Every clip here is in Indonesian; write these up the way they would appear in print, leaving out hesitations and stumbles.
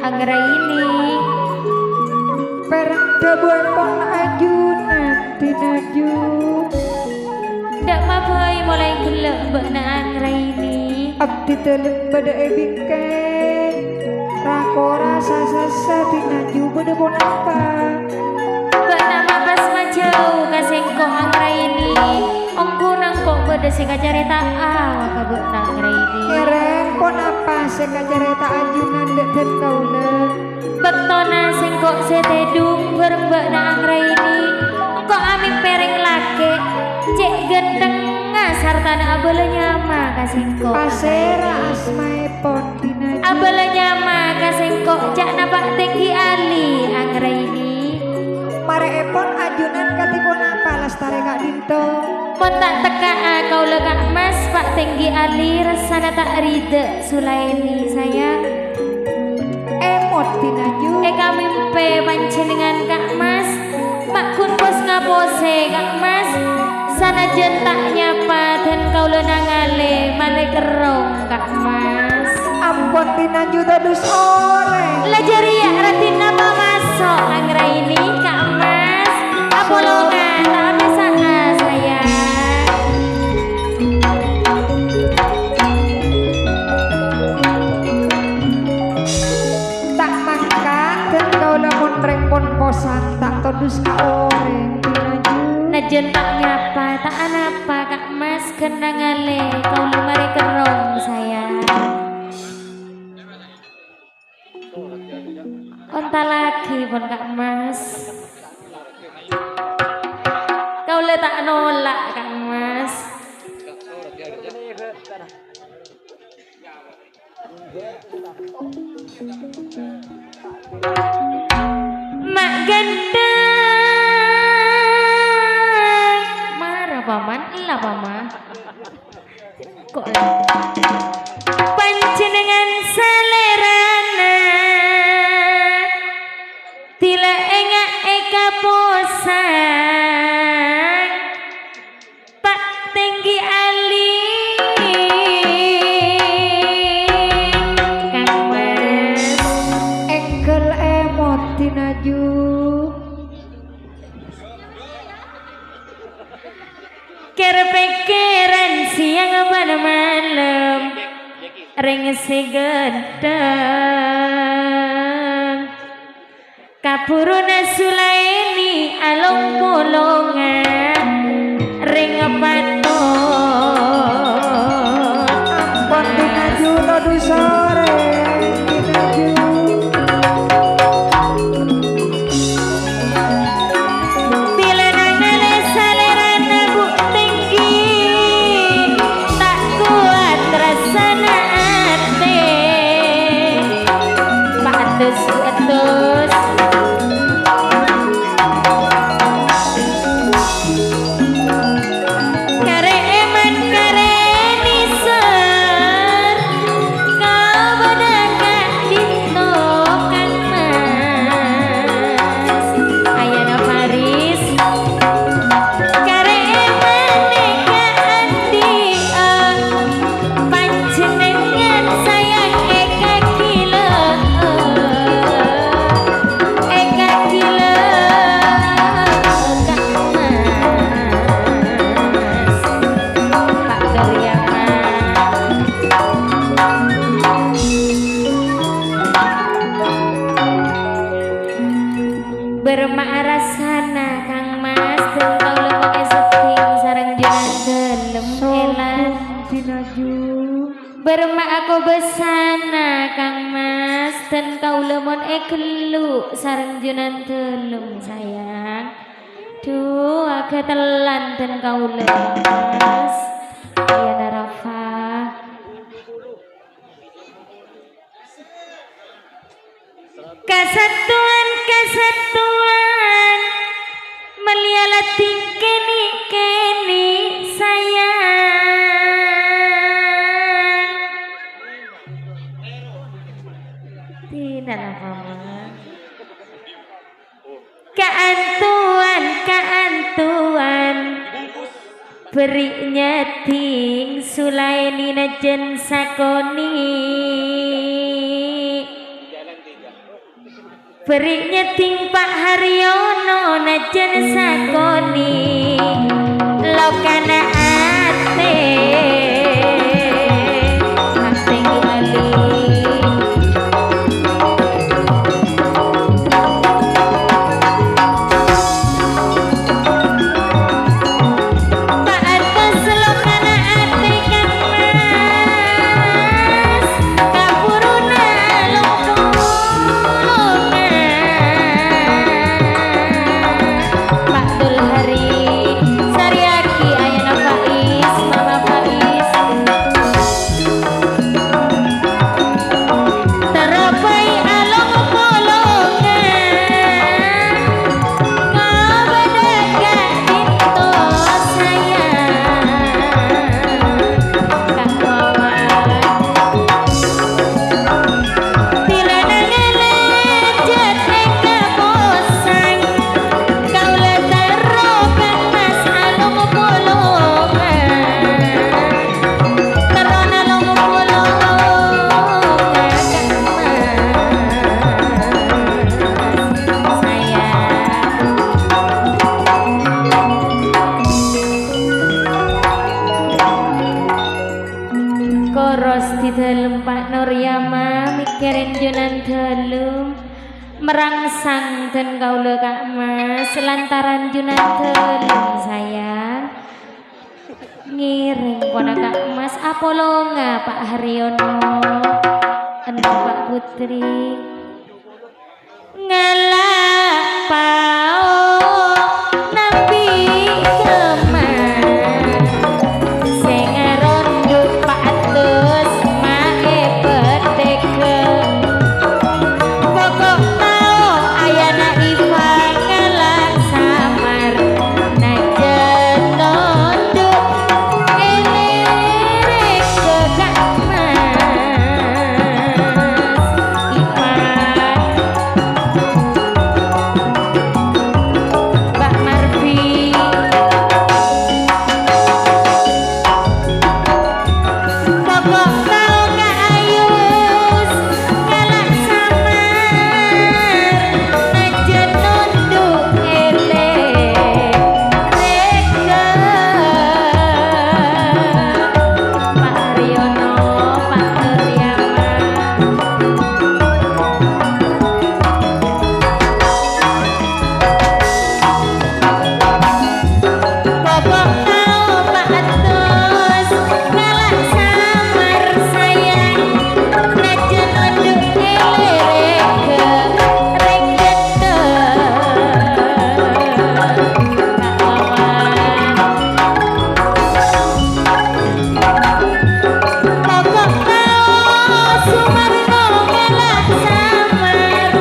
Anggra ini perang dabuan pon aju nanti naju dak maboy mulai gelek bekna anggra ini abdi telem bada ebingken rakora sasa tinaju bada pon apa bekna mabas majau kasengko anggra ini ongku nangkok beda sing kacarita ka bekna anggra ini ereng pon apa sekajareta ajunan dek dan kaula bektona sengko setedung bareng bekna anggra ini engko ami pereng lake cek gendeng sartana abele nyama kasengko pasera asmae pon tinaju abele nyama kasengko cak napak tinggi ali anggra ini mare epon ajunan katipun apa lastare kak dinto pon tak teka kau lekak mas pak tinggi ali resana tak ride sulaini sayang emot tinaju kami mpe panjenengan kak mas makun bos ngapose kak mas sana jentak nyapa dan kau lenangale male kerong kak mas ampun tinaju tadus ore lajaria ratin apa masuk anggra ini kak mas apolongan tak bisa sayang tak mangka dan kau lamun rempon posan tak tadus ka ore tinaju najentak nyapa tak anapa kak mas kenangale kau lemari kerong sayang onta lagi pun kak mas kau letak nolak kak mas mak gendeng marah paman lah paman kok panjenengan salerana tila engak eka posan pak tinggi ali kang mas engkel emot tinaju kerepekeran siang pada malam ring segedeng kapuruna sulaini along polongan ring paton ampun tinaju tadus ore tinaju bila nangale salerana bu tinggi tak kuat rasana ate patus kare eman kare niser kau bedaka dito kang mas ayana Paris kare eman neka andi panjenengan sayang eka gila kak mas Pak Doryaman bermak rasana kang mas dan kau lemuk eseting sarang jalan dalam elan tinaju bermak aku besana kang mas dan kau lemon ekelu sarang junan telum sayang duh aku telan dan kau lemas ayana Rafa kesatuan meliala tingkeni keni sayang tidak apa-apa keantuan berinya Ning Sulaini najen sakoni beri nyeting Pak Haryono najen sakoni lokana ate ate ngali Pak Nuryama mikirin junan telum merangsang dan kaula Kak Mas lantaran junan telum sayang ngiring kono Kak Mas apolonga Pak Haryono enda Pak Putri ngelak pao nabi keman sing rondo Pak Atus pokok tau ayana ifa ngelak samar najen nonduk elirik ke Kak Mas Ipan Mbak Marfi pokok tau Kak Ayus ngelak samar najen nunduk elek reka Pak Haryono Pak Nuryama pokok tau Pak Atus ngelak samar sayang najen nunduk elek reka Kak Wawan pokok tau Sumarno ngelak samar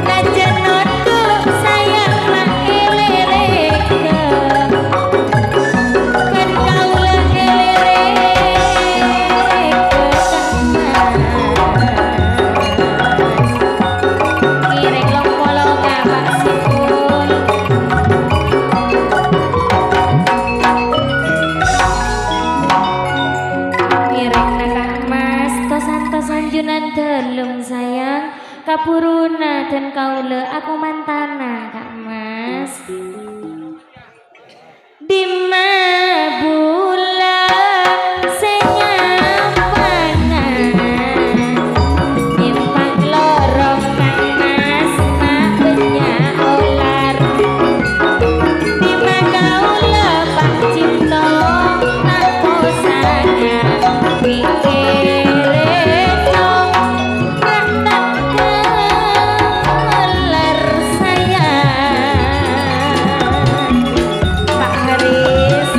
najen nunduk sayang mak elek kan kaula elek ngiring longkolonga Pak Sipul ngiring Kak Mas tosan-tosan junan telum sayang kapuruna dan kaula aku mantana Kak Mas Dima bulan sing ampangan nyimpang lorong Kak Mas mak benyak olar Dima kaula Pak Cipto tak posangan mikirin dong tak kelar sayang Pak Haris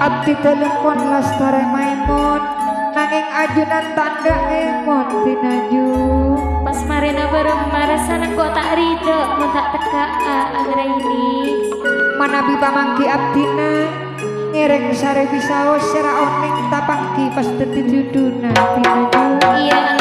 abdi telepon lastare maimun nanging ajunan tanda ngemon tinaju Pas marina bareng marasan kok tak rido mau tak teka agra ini manabi pamangki abdina ngereng sare bisa sera oning tapangki pas dadi juduna tinaju iya